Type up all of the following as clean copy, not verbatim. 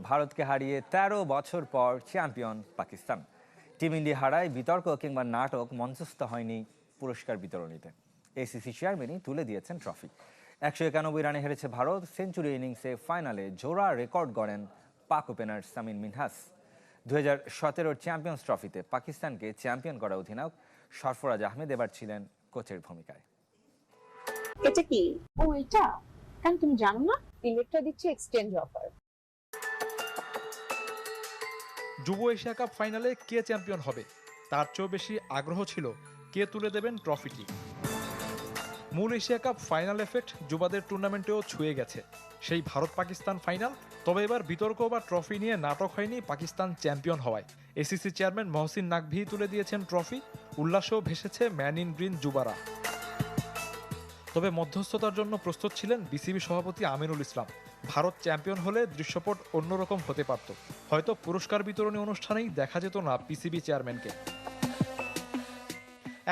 ভারতকে হারিয়ে ১৩ বছর পর চ্যাম্পিয়ন পাকিস্তান। টিম ইন্ডিয়া হারায় বিতর্ক কিংবা নাটক মঞ্চস্থ হয়নি পুরস্কার বিতরণীতে। এসিসি চেয়ারম্যানই তুলে দিয়েছেন ট্রফি। ১৯১ রানে হেরেছে ভারত। সেঞ্চুরি ইনিংসে ফাইনালে জোড়া রেকর্ড গড়েন পাক ওপেনার সামির মিনহাস। ২০১৭ চ্যাম্পিয়ন্স ট্রফিতে পাকিস্তানকে চ্যাম্পিয়ন করা অধিনায়ক সরফরাজ আহমেদ এবার ছিলেন কোচের ভূমিকায়। এটা কি? ও এটা কেন তুমি জানো না? ইলেকট্রা দিচ্ছে এক্সচেঞ্জ অফার। যুব এশিয়া কাপ ফাইনালে কে চ্যাম্পিয়ন হবে তার চেয়েও বেশি আগ্রহ ছিল কে তুলে দেবেন ট্রফিটি। মূল এশিয়া কাপ ফাইনাল এফেক্ট যুবাদের টুর্নামেন্টেও ছুঁয়ে গেছে সেই ভারত পাকিস্তান ফাইনাল। তবে এবার বিতর্ক বা ট্রফি নিয়ে নাটক হয়নি পাকিস্তান চ্যাম্পিয়ন হওয়ায়। এসিসি চেয়ারম্যান মহসিন নাকভি তুলে দিয়েছেন ট্রফি। উল্লাসেও ভেসেছে ম্যান ইন গ্রিন যুবারা। তবে মধ্যস্থতার জন্য প্রস্তুত ছিলেন বিসিবি সভাপতি আমিনুল ইসলাম। ভারত চ্যাম্পিয়ন হলে দৃশ্যপট অন্যরকম হতে পারত। হয়তো পুরস্কার বিতরণী অনুষ্ঠানেই দেখা যেত না পিসিবি চেয়ারম্যানকে।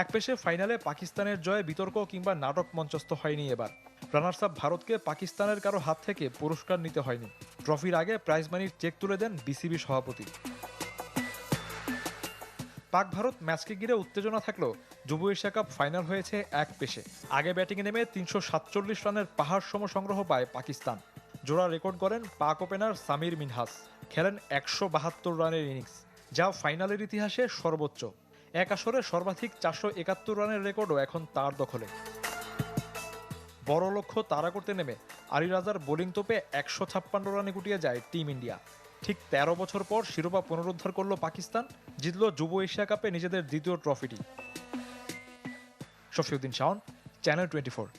এক পেশে ফাইনালে পাকিস্তানের জয়ে বিতর্ক কিংবা নাটক মঞ্চস্থ হয়নি এবার। রানার্স আপ ভারতকে পাকিস্তানের কারো হাত থেকে পুরস্কার নিতে হয়নি। ট্রফির আগে প্রাইজ মানির চেক তুলে দেন বিসিবি সভাপতি। পাক ভারত ম্যাচকে ঘিরে উত্তেজনা থাকলেও যুব এশিয়া কাপ ফাইনাল হয়েছে এক পেশে। আগে ব্যাটিংয়ে নেমে ৩৪৭ রানের পাহাড় সম সংগ্রহ পায় পাকিস্তান। জোড়া রেকর্ড করেন পাক ওপেনার সামির মিনহাস। খেলেন ১৭২ রানের ইনিংস, যা ফাইনালের ইতিহাসে সর্বোচ্চ। এক আসরে সর্বাধিক ৪৭১ রানের রেকর্ডও এখন তার দখলে। বড় লক্ষ্য তাড়া করতে নেমে আলী রাজার বোলিং তোপে ১৫৬ রানে গুটিয়ে যায় টিম ইন্ডিয়া। ঠিক ১৩ বছর পর শিরোপা পুনরুদ্ধার করল পাকিস্তান, জিতল যুব এশিয়া কাপে নিজেদের দ্বিতীয় ট্রফিটি। শফিউদ্দিন শাওন, চ্যানেল 24।